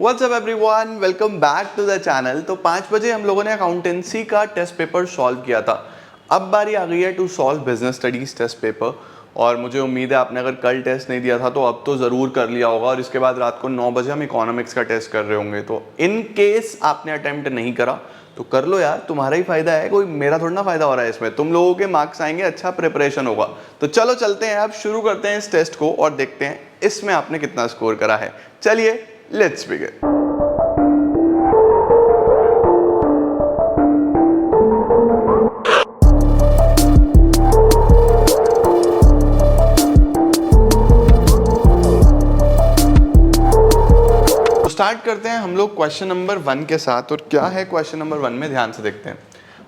What's up everyone, welcome back to the channel. तो 5 बजे हम लोगों ने अकाउंटेंसी का टेस्ट पेपर सॉल्व किया था। अब बारी आ गई है to solve business studies test paper. और मुझे उम्मीद है आपने अगर कल टेस्ट नहीं दिया था तो अब तो ज़रूर कर लिया होगा, और इसके बाद रात को 9 बजे हम इकोनॉमिक्स का टेस्ट कर रहे होंगे। तो इन केस आपने अटेम्प्ट नहीं करा तो कर लो यार, तुम्हारा ही फायदा है, कोई मेरा थोड़ा ना फायदा हो रहा है इसमें। तुम लोगों के मार्क्स आएंगे, अच्छा प्रिपरेशन होगा। तो चलो चलते हैं, अब शुरू करते हैं इस टेस्ट को और देखते हैं इसमें आपने कितना स्कोर करा है। चलिए लेट्स बिगिन। स्टार्ट करते हैं हम लोग क्वेश्चन नंबर 1 के साथ। और क्या है क्वेश्चन नंबर 1 में, ध्यान से देखते हैं।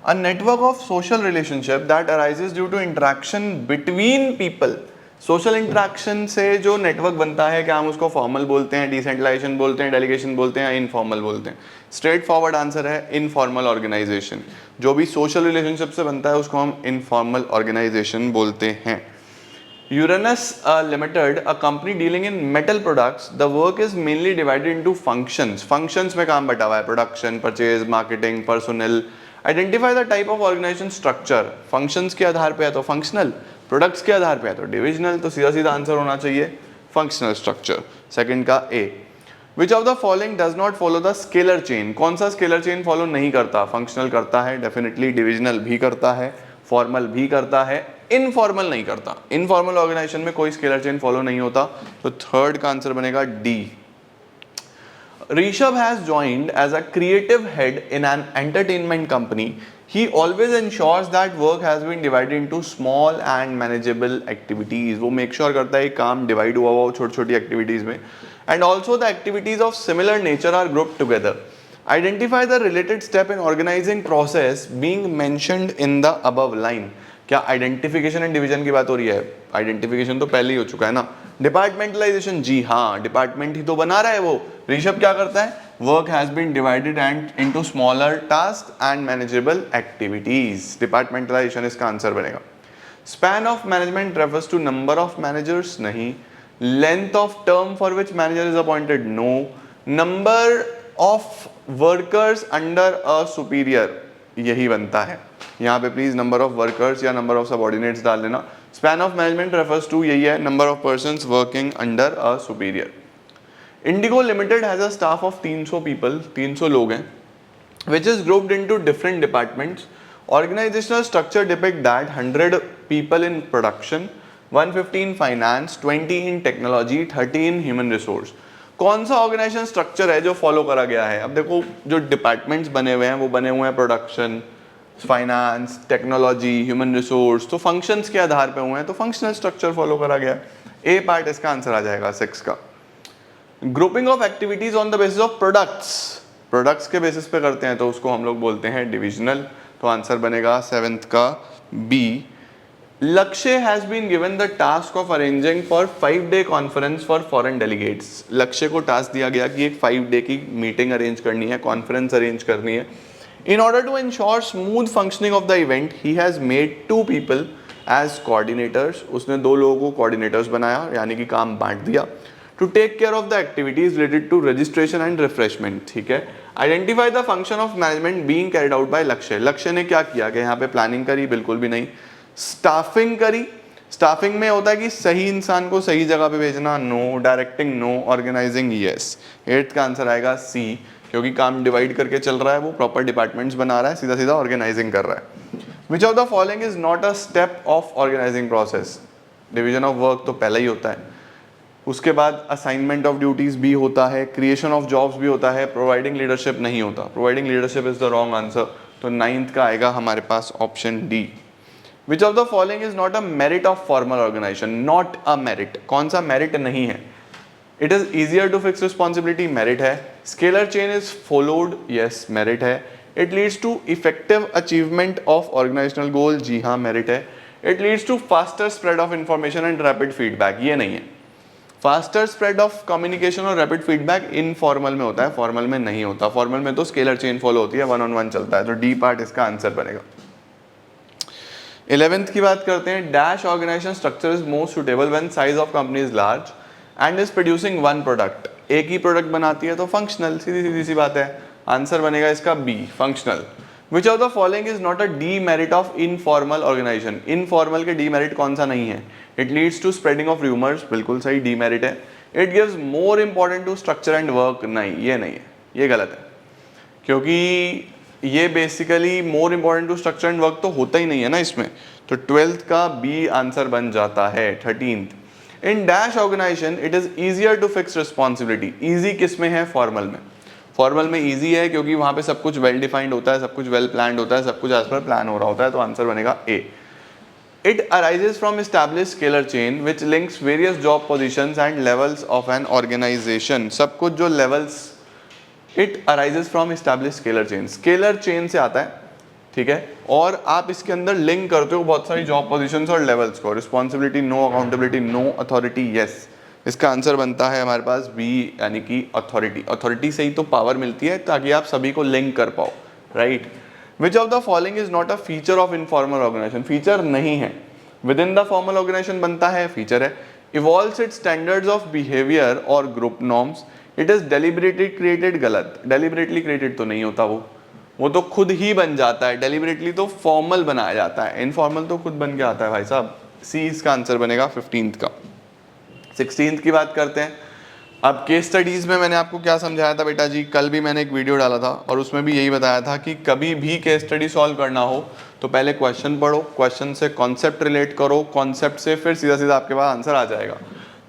A network of social relationship that arises due to interaction between people. Social interaction से जो नेटवर्क बनता है, क्या हम उसको फॉर्मल बोलते हैं, डिसेंट्रलाइजेशन बोलते हैं, डेलीगेशन बोलते हैं, इनफॉर्मल बोलते हैं? स्ट्रेट फॉरवर्ड आंसर है इनफॉर्मल ऑर्गेनाइजेशन। जो भी सोशल रिलेशनशिप से बनता है उसको हम इनफॉर्मल ऑर्गेनाइजेशन बोलते हैं। Uranus Limited, a company dealing in metal products, the work is mainly divided into functions. Functions में काम बटा हुआ है, production, purchase, marketing, personnel. Identify the type of organization structure. Functions के आधार पे है तो functional, products के आधार पे है तो divisional। तो सीधा सीधा आंसर होना चाहिए functional structure। सेकंड का A. Which of the following does not follow the scalar chain? कौन सा scalar chain follow नहीं करता? Functional करता है definitely, divisional भी करता है, फॉर्मल भी करता है, इनफॉर्मल नहीं करता। इनफॉर्मल ऑर्गेनाइजेशन में कोई स्केलर चेन फॉलो नहीं होता। तो थर्ड का आंसर बनेगा D. Rishabh has joined as a creative head in an entertainment company. He always ensures that work has been divided into small and manageable activities. वो make sure करता है काम divide हुआ हो छोटी छोटी एक्टिविटीज में। And also the activities of similar nature are group together. Identify the related step in organizing process being mentioned in the above line. क्या आइडेंटिफिकेशन एंड डिवीजन की बात हो रही है? आइडेंटिफिकेशन तो पहले ही हो चुका है ना। डिपार्टमेंटलाइजेशन, जी हाँ, डिपार्टमेंट ही तो बना रहा है वो। ऋषभ क्या करता है? Work has been divided and into smaller task and manageable activities. Departmentalization इसका आंसर बनेगा। Span of management refers to number of managers, नहीं। Length of term for which manager is appointed, no. Number of workers under a superior, यही बनता है। यहाँ पे please number of workers या number of subordinates डाल लेना। Span of management refers to, यही है, number of persons working under a superior. Indigo limited has a staff of 300 people, 300 लोग हैं, which is grouped into different departments. Organizational structure depict that 100 people in production, 150 in finance, 20 in technology, 30 in human resource. कौन सा organisation structure है जो follow करा गया है? अब देखो, जो डिपार्टमेंट्स बने हुए हैं वो बने हुए हैं production, finance, technology, human resource. तो फंक्शंस के आधार पे हुए हैं, तो फंक्शनल स्ट्रक्चर फॉलो करा गया। ए पार्ट इसका आंसर आ जाएगा 6 का। Grouping of activities on the basis of products, products के बेसिस पे करते हैं तो उसको हम लोग बोलते हैं डिविजनल। तो आंसर बनेगा 7th का B. Lakshya has been given the task of arranging for 5-day conference for foreign delegates. Lakshya को टास्क दिया गया कि एक 5 डे की मीटिंग अरेंज करनी है, कॉन्फ्रेंस अरेंज करनी है। In order to ensure smooth functioning of the event he has made 2 people as coordinators. उसने 2 लोगों को कोऑर्डिनेटर्स बनाया, यानी कि काम बांट दिया। To take care of the activities related to registration and refreshment, ठीक है। Identify the function of management being carried out by Lakshya. Lakshya ने क्या किया कि यहाँ पे प्लानिंग करी? बिल्कुल भी नहीं। स्टाफिंग करी। स्टाफिंग में होता है कि सही इंसान को सही जगह पे भेजना, no. Directing, no. Organising, yes. 8th का आंसर आएगा सी, क्योंकि काम डिवाइड करके चल रहा है, वो प्रॉपर डिपार्टमेंट्स बना रहा है, सीधा सीधा ऑर्गेनाइजिंग कर रहा है। Which of the following is not a step of organising process? Division of work तो पहले ही होता है, उसके बाद असाइनमेंट ऑफ ड्यूटीज भी होता है, क्रिएशन ऑफ जॉब्स भी होता है, प्रोवाइडिंग लीडरशिप नहीं होता। Providing leadership is the wrong answer. तो 9th का आएगा हमारे पास option D. Which of the following is not a merit of formal organization? Not a merit. कौन सा merit नहीं है? It is easier to fix responsibility, merit है। Scalar chain is followed, yes, merit है। It leads to effective achievement of organizational goal, जी हाँ, merit है। It leads to faster spread of information and rapid feedback, ये नहीं है। Faster spread of communication और rapid feedback informal में होता है, फॉर्मल में नहीं होता। फॉर्मल में तो स्केलर चेन फॉलो होती है, 1-on-1 चलता है। तो डी पार्ट इसका आंसर बनेगा। 11th की बात करते हैं। Dash organisation structure is most suitable when size of company is large and is producing 1 product. एक ही प्रोडक्ट बनाती है तो फंक्शनल, सीधी सीधी सी बात है। आंसर बनेगा इसका B, functional. Which of the following is not a demerit of informal organisation? Informal के डीमेरिट कौन सा नहीं है? It leads to spreading of rumours, बिल्कुल सही, डीमेरिट है। It gives more important to structure and work, नहीं ये नहीं है, ये गलत है, क्योंकि ये basically more important to structure and work तो होता ही नहीं है ना इसमें। तो 12th का बी आंसर बन जाता है। 13th, in dash organisation it is easier to fix responsibility. Easy किस में है? फॉर्मल में। फॉर्मल में ईजी है क्योंकि वहां पे सब कुछ वेल डिफाइंड होता है, सब कुछ वेल प्लान्ड होता है, सब कुछ एज पर प्लान हो रहा होता है, तो आंसर बनेगा A. It arises from established scalar chain which links various job positions and levels of an organization. सब कुछ जो levels, it arises from established scalar chain, scalar chain से आता है, ठीक है, और आप इसके अंदर लिंक करते हो बहुत सारी जॉब पोजीशंस और लेवल्स को। Responsibility no, accountability no, authority yes. इसका आंसर बनता है हमारे पास बी, यानी कि अथॉरिटी। अथॉरिटी से ही तो पावर मिलती है ताकि आप सभी को लिंक कर पाओ, right. Which of the following is not a feature of informal organization? Feature नहीं है। Within the formal organization बनता है, फीचर है। Evolves its standards of behaviour और group norms, it is deliberately created, गलत। Deliberately created तो नहीं होता, वो तो खुद ही बन जाता है। डेलिबरेटली तो फॉर्मल बनाया जाता है, इनफॉर्मल तो खुद बन के आता है भाई साहब। सी इसका आंसर बनेगा 15th का। 16th की बात करते हैं। अब केस स्टडीज में मैंने आपको क्या समझाया था बेटा जी? कल भी मैंने एक वीडियो डाला था और उसमें भी यही बताया था कि कभी भी केस स्टडी सॉल्व करना हो तो पहले क्वेश्चन पढ़ो, क्वेश्चन से कॉन्सेप्ट रिलेट करो, कॉन्सेप्ट से फिर सीधा सीधा आपके पास आंसर आ जाएगा।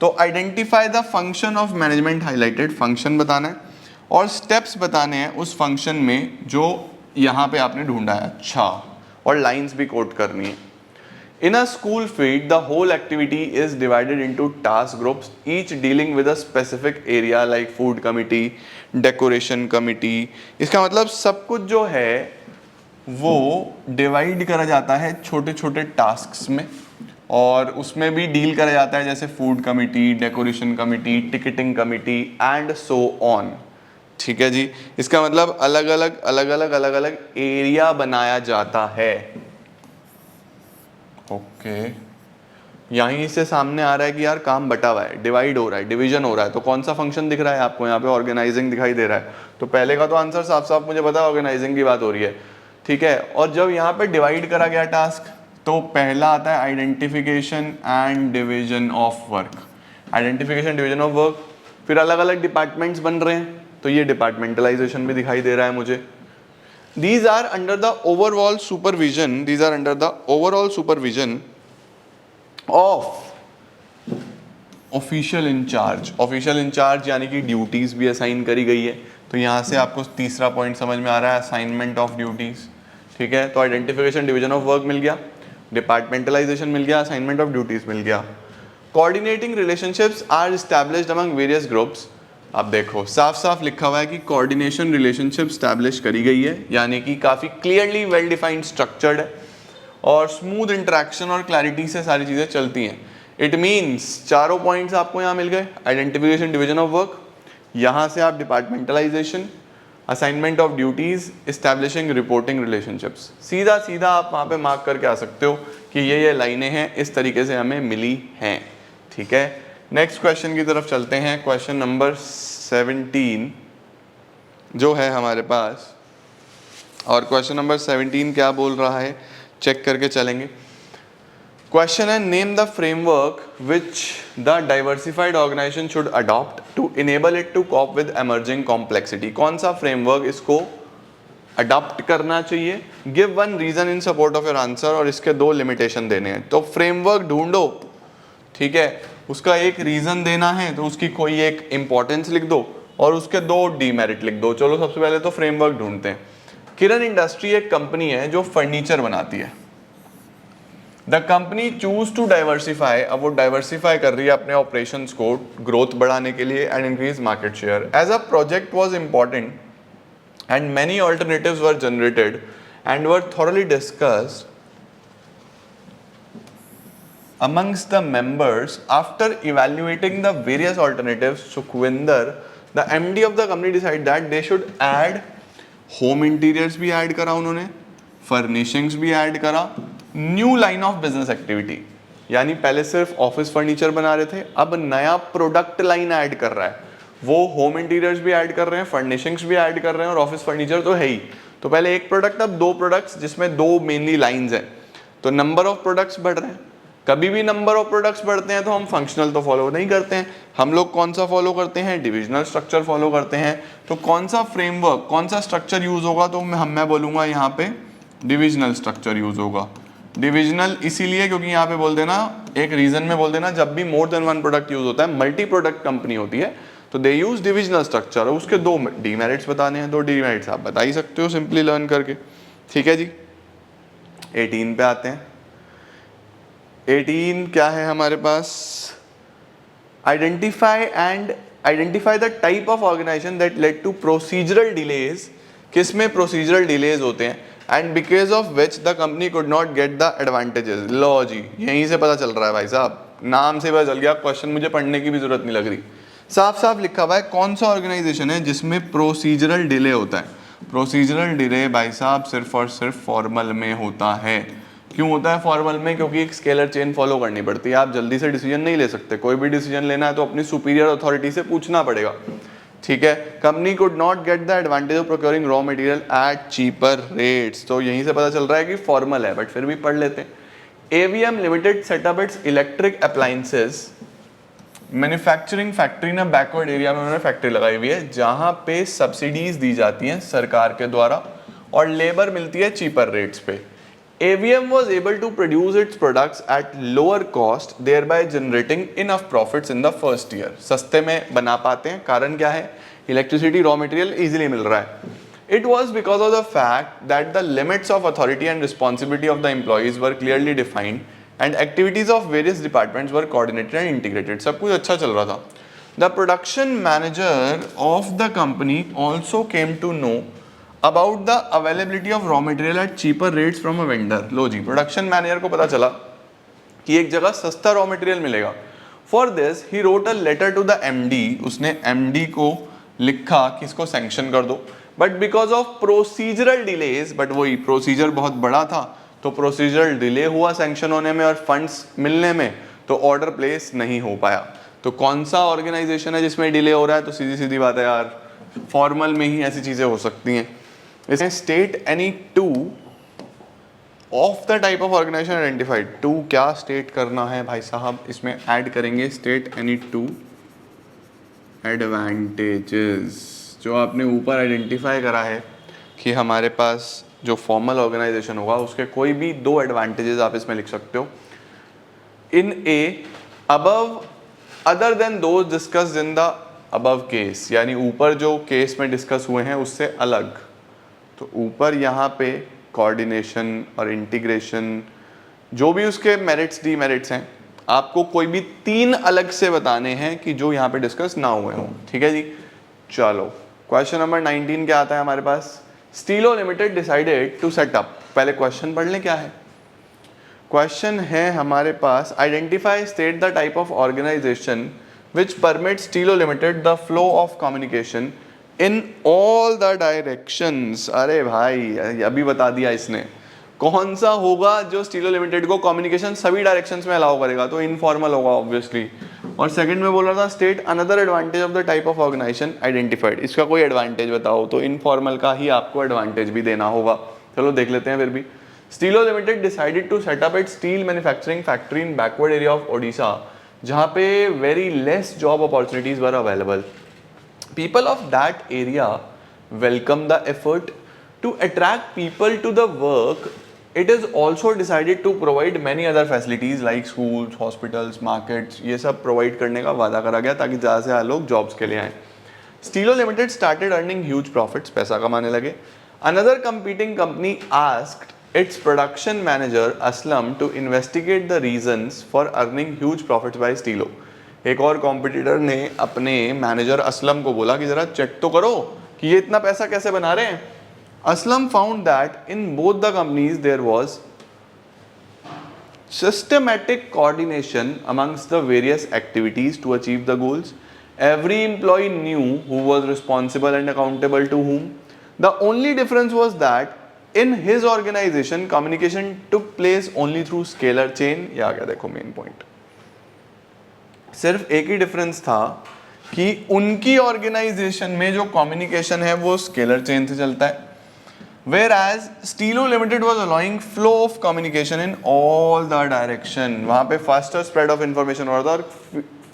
तो identify the function of management highlighted, function बताना है और स्टेप्स बताने हैं उस फंक्शन में जो यहाँ पे आपने ढूंढा है। अच्छा, और लाइंस भी कोट करनी है। In a school feed, the whole activity is divided into task groups, each dealing with a specific area like food committee, decoration committee. इसका मतलब सब कुछ जो है वो डिवाइड करा जाता है छोटे छोटे टास्क्स में और उसमें भी डील करा जाता है, जैसे food committee, decoration committee, ticketing committee and so on. ठीक है जी, इसका मतलब अलग अलग एरिया बनाया जाता है। ओके, यहीं से सामने आ रहा है कि यार काम बटा हुआ है, डिवाइड हो रहा है, डिवीजन हो रहा है। तो कौन सा फंक्शन दिख रहा है आपको? यहाँ पे ऑर्गेनाइजिंग दिखाई दे रहा है। तो पहले का तो आंसर साफ साफ मुझे पता है, ऑर्गेनाइजिंग की बात हो रही है, ठीक है। और जब यहाँ पे डिवाइड करा गया टास्क तो पहला आता है identification and division of work. Identification, division of work, फिर अलग अलग डिपार्टमेंट्स बन रहे हैं तो ये डिपार्टमेंटलाइजेशन भी दिखाई दे रहा है मुझे। These are under the overall supervision, these are under the overall supervision of official incharge. Official incharge यानी कि ड्यूटीज भी असाइन करी गई है। तो यहाँ से आपको तीसरा पॉइंट समझ में आ रहा है, असाइनमेंट ऑफ ड्यूटीज। ठीक है, तो आइडेंटिफिकेशन, डिवीजन ऑफ वर्क मिल गया, डिपार्टमेंटलाइजेशन मिल गया, असाइनमेंट ऑफ ड्यूटीज मिल गया। Coordinating relationships are established among various groups. अब देखो साफ साफ लिखा हुआ है कि कोऑर्डिनेशन रिलेशनशिप स्टैब्लिश करी गई है, यानी कि काफ़ी क्लियरली वेल डिफाइंड स्ट्रक्चर्ड है और स्मूथ इंटरेक्शन और क्लैरिटी से सारी चीज़ें चलती हैं। इट मीन्स चारों पॉइंट्स आपको यहाँ मिल गए, आइडेंटिफिकेशन, डिवीजन ऑफ वर्क, यहाँ से आप departmentalisation, assignment of duties, establishing reporting relationships. सीधा सीधा आप वहाँ पे मार्क करके आ सकते हो कि ये लाइनें हैं, इस तरीके से हमें मिली हैं। ठीक है, नेक्स्ट क्वेश्चन की तरफ चलते हैं। क्वेश्चन नंबर 17 जो है हमारे पास, और क्वेश्चन नंबर 17 क्या बोल रहा है चेक करके चलेंगे। क्वेश्चन है, name the framework which the diversified organisation should adopt to enable it to cope with emerging complexity. कौन सा फ्रेमवर्क इसको अडॉप्ट करना चाहिए? Give one reason in support of your answer, और इसके दो लिमिटेशन देने हैं। तो फ्रेमवर्क ढूंढो, ठीक है, उसका एक रीजन देना है तो उसकी कोई एक इंपॉर्टेंस लिख दो और उसके दो डीमेरिट लिख दो। चलो सबसे पहले तो फ्रेमवर्क ढूंढते हैं। किरण इंडस्ट्री एक कंपनी है जो फर्नीचर बनाती है। The company choose to diversify, अब वो डाइवर्सिफाई कर रही है अपने ऑपरेशंस को ग्रोथ बढ़ाने के लिए and increase market share. As a project was important and many alternatives were generated and were thoroughly discussed amongst the members. After evaluating the various alternatives, Sukhwinder, the MD of the company, decided that they should add home interiors भी add करा उन्होंने, furnishings भी add करा, new line of business activity, यानी पहले सिर्फ office furniture बना रहे थे, अब नया प्रोडक्ट लाइन ऐड कर रहा है। वो होम इंटीरियर्स भी ऐड कर रहे हैं, फर्निशिंग्स भी ऐड कर रहे हैं और ऑफिस फर्नीचर तो है ही। तो पहले एक प्रोडक्ट, अब दो प्रोडक्ट्स जिसमें दो मेनली लाइंस हैं, तो नंबर ऑफ प्रोडक्ट्स बढ़ रहे हैं। कभी भी नंबर ऑफ प्रोडक्ट्स बढ़ते हैं तो हम फंक्शनल तो फॉलो नहीं करते हैं, हम लोग कौन सा फॉलो करते हैं, डिविजनल स्ट्रक्चर फॉलो करते हैं। तो कौन सा फ्रेमवर्क, कौन सा स्ट्रक्चर यूज होगा, तो मैं बोलूंगा यहाँ पे डिविजनल स्ट्रक्चर यूज होगा। डिविजनल इसीलिए क्योंकि यहाँ पे बोल देना, एक रीजन में बोल देना, जब भी more than one product use होता है, मल्टी प्रोडक्ट कंपनी होती है, तो दे यूज डिविजनल स्ट्रक्चर। उसके दो डीमेरिट्स बताने हैं, दो डीमेरिट्स आप बता ही सकते हो सिंपली लर्न करके। ठीक है जी, 18 पे आते हैं। 18 क्या है हमारे पास, identify the type of organization that led to procedural delays. किसमें प्रोसीजरल डिलेज होते हैं, and because of which the company could not get the advantages. लो जी, यहीं से पता चल रहा है भाई साहब, नाम से पता चल गया, क्वेश्चन मुझे पढ़ने की भी जरूरत नहीं लग रही, साफ साफ लिखा हुआ है कौन सा ऑर्गेनाइजेशन है जिसमें प्रोसीजरल डिले होता है। प्रोसीजरल डिले भाई साहब सिर्फ और सिर्फ फॉर्मल में होता है। क्यों होता है फॉर्मल में, क्योंकि एक स्केलर चेन फॉलो करनी पड़ती है, आप जल्दी से डिसीजन नहीं ले सकते, कोई भी डिसीजन लेना है तो अपनी सुपीरियर अथॉरिटी से पूछना पड़ेगा। ठीक है, company could not get the advantage of procuring raw material at cheaper rates, तो यहीं से पता चल रहा है कि फॉर्मल है, बट फिर भी पढ़ लेते हैं। AVM limited setup its electric appliances manufacturing factory ना बैकवर्ड एरिया में उन्होंने फैक्ट्री लगाई हुई है, जहां पे सब्सिडीज दी जाती हैं सरकार के द्वारा और लेबर मिलती है चीपर रेट्स पे। AVM was able to produce its products at lower cost, thereby generating enough profits in the first year. सस्ते में बना पाते हैं, कारण क्या है, इलेक्ट्रिसिटी रॉ मटेरियल इजीली मिल रहा है। It was because of the fact that the limits of authority and responsibility of the employees were clearly defined and activities of various departments were coordinated and integrated. सब कुछ अच्छा चल रहा था। The production manager of the company also came to know about the availability of raw material at cheaper rates from a vendor. लो जी, production manager को पता चला कि एक जगह सस्ता रॉ मटेरियल मिलेगा। For this he wrote a letter to the MD, उसने एमडी को लिखा कि इसको सैंक्शन कर दो, but because of procedural delays, but वही प्रोसीजर बहुत बड़ा था तो प्रोसीजरल डिले हुआ सैंक्शन होने में और फंड्स मिलने में, तो ऑर्डर प्लेस नहीं हो पाया। तो कौन सा ऑर्गेनाइजेशन है जिसमें डिले हो रहा है, तो सीधी सीधी बात है यार, फॉर्मल में ही ऐसी चीजें हो सकती हैं। इसमें state any two of the type of organisation identified. Two क्या स्टेट करना है भाई साहब, इसमें ऐड करेंगे स्टेट एनी टू एडवांटेजेस, जो आपने ऊपर आइडेंटिफाई करा है कि हमारे पास जो फॉर्मल ऑर्गेनाइजेशन होगा उसके कोई भी दो एडवांटेजेस आप इसमें लिख सकते हो। In a above other than those discussed in the above case, यानी ऊपर जो केस में डिस्कस हुए हैं उससे अलग। तो ऊपर यहाँ पे कोऑर्डिनेशन और इंटीग्रेशन, जो भी उसके मेरिट्स डीमेरिट्स हैं, आपको कोई भी तीन अलग से बताने हैं कि जो यहाँ पे डिस्कस ना हुए हों। ठीक है जी, चलो क्वेश्चन नंबर 19 क्या आता है हमारे पास। Steelo limited decided to set up, पहले क्वेश्चन पढ़ लें क्या है। क्वेश्चन है हमारे पास, identify state the type of organization which permit Steelo Limited the flow of communication in all the directions. अरे भाई अभी बता दिया इसने, कौन सा होगा जो स्टीलो लिमिटेड को कम्युनिकेशन सभी डायरेक्शंस में अलाउ करेगा, तो इनफॉर्मल होगा ऑब्वियसली। और सेकंड में बोल रहा था state another advantage of the type of organisation identified, इसका कोई एडवांटेज बताओ, तो इनफॉर्मल का ही आपको एडवांटेज भी देना होगा। चलो देख लेते हैं फिर भी। Steelo limited decided to set up it steel manufacturing factory in backward area of Odisha, जहाँ पे very less job opportunities were available. People of that area welcome the effort to attract people to the work. It is also decided to provide many other facilities like schools, hospitals, markets, ये सब provide करने का वादा करा गया ताकि ज़्यादा से ज़्यादा लोग jobs के लिए आएं। Stilo Limited started earning huge profits, पैसा कमाने लगे। Another competing company asked its production manager Aslam to investigate the reasons for earning huge profits by Stilo. एक और कॉम्पिटिटर ने अपने मैनेजर असलम को बोला कि जरा चेक तो करो कि ये इतना पैसा कैसे बना रहे हैं। Aslam found that in both the companies there was systematic coordination amongst the various activities to achieve the goals. Every employee knew who was responsible and accountable to whom. The only difference was that in his organisation communication took place only through scalar chain. ये आ गया देखो main point. सिर्फ एक ही difference था कि उनकी organisation में जो कम्युनिकेशन है वो स्केलर चेन से चलता है, whereas Stilo Limited was allowing flow of communication in all the direction. वहाँ पे faster spread of information हो रहा था और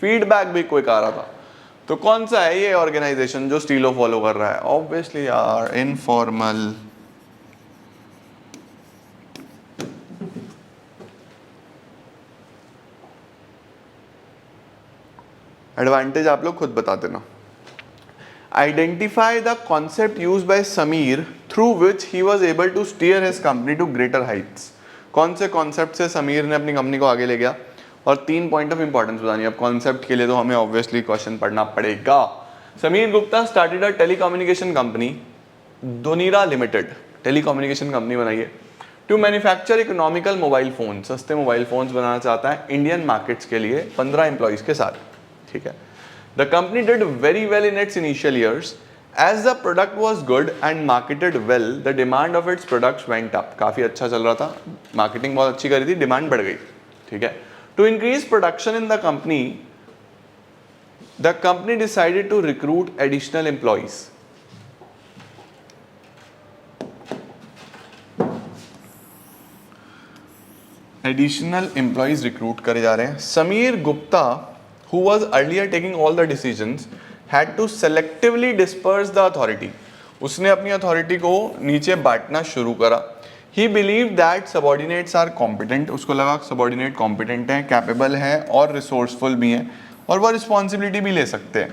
फीडबैक भी क्विक आ रहा था. तो कौन सा है ये ऑर्गेनाइजेशन जो स्टीलो फॉलो कर रहा है? ऑब्वियसली यार इनफॉर्मल. एडवांटेज आप लोग खुद बता देना. Identify the concept used by Sameer through which he was able to steer his company to greater heights. कौन से कॉन्सेप्ट से समीर ने अपनी कंपनी को आगे ले गया? और 3 पॉइंट ऑफ इंपॉर्टेंस बतानी है. अब कॉन्सेप्ट के लिए तो हमें ऑब्वियसली क्वेश्चन पढ़ना पड़ेगा. Sameer Gupta started a telecommunication company Donira Limited. Telecommunication company बनाई है to manufacture economical mobile phone. सस्ते मोबाइल फोन्स बनाना चाहता है इंडियन मार्केट्स के लिए 15 एम्प्लॉइज के साथ. ठीक है. The company did very well in its initial years. As the product was good and marketed well the demand of its products went up. काफी अच्छा चल रहा था, मार्केटिंग बहुत अच्छी करी थी, डिमांड बढ़ गई. ठीक है. To increase production in the company decided to recruit additional employees. Additional employees recruit करे जा रहे हैं. Sameer Gupta, who was earlier taking all the decisions, had to selectively disperse the authority. उसने अपनी अथॉरिटी को नीचे बांटना शुरू करा. He believed that subordinates are competent. उसको लगा subordinate competent हैं, capable हैं और resourceful भी हैं और वो responsibility भी ले सकते हैं.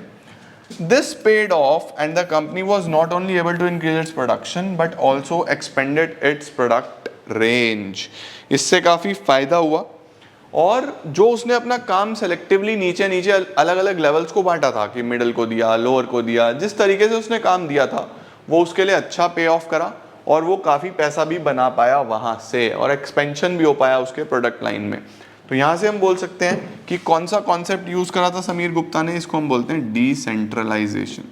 This paid off and the company was not only able to increase its production but also expanded its product range. इससे काफ़ी फायदा हुआ. और जो उसने अपना काम selectively नीचे नीचे अलग अलग levels को बांटा था कि middle को दिया, lower को दिया, जिस तरीके से उसने काम दिया था वो उसके लिए अच्छा पे ऑफ करा और वो काफ़ी पैसा भी बना पाया वहाँ से और एक्सपेंशन भी हो पाया उसके प्रोडक्ट लाइन में. तो यहाँ से हम बोल सकते हैं कि कौन सा कॉन्सेप्ट यूज करा था समीर गुप्ता ने? इसको हम बोलते हैं डिसेंट्रलाइजेशन.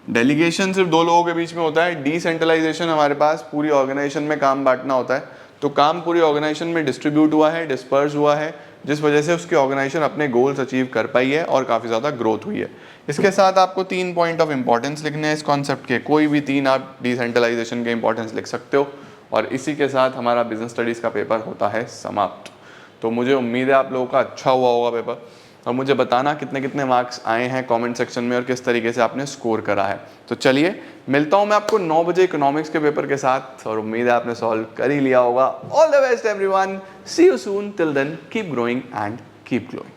डेलीगेशन सिर्फ 2 लोगों के बीच में होता है. डिसेंट्रलाइजेशन हमारे पास पूरी ऑर्गेनाइजेशन में काम बांटना होता है. तो काम पूरी ऑर्गेनाइजेशन में डिस्ट्रीब्यूट हुआ है, डिस्पर्स हुआ है, जिस वजह से उसकी ऑर्गेनाइजेशन अपने गोल्स अचीव कर पाई है और काफ़ी ज़्यादा ग्रोथ हुई है. इसके साथ आपको 3 पॉइंट ऑफ इंपॉर्टेंस लिखने हैं इस कॉन्सेप्ट के. कोई भी 3 आप डिसेंट्रलाइजेशन के इंपॉर्टेंस लिख सकते हो और इसी के साथ हमारा बिजनेस स्टडीज़ का पेपर होता है समाप्त. तो मुझे उम्मीद है आप लोगों का अच्छा हुआ होगा पेपर और मुझे बताना कितने कितने मार्क्स आए हैं कमेंट सेक्शन में और किस तरीके से आपने स्कोर करा है. तो चलिए मिलता हूँ मैं आपको 9 बजे इकोनॉमिक्स के पेपर के साथ और उम्मीद है आपने सॉल्व कर ही लिया होगा. All the best everyone, see you soon. Till then keep growing and keep glowing.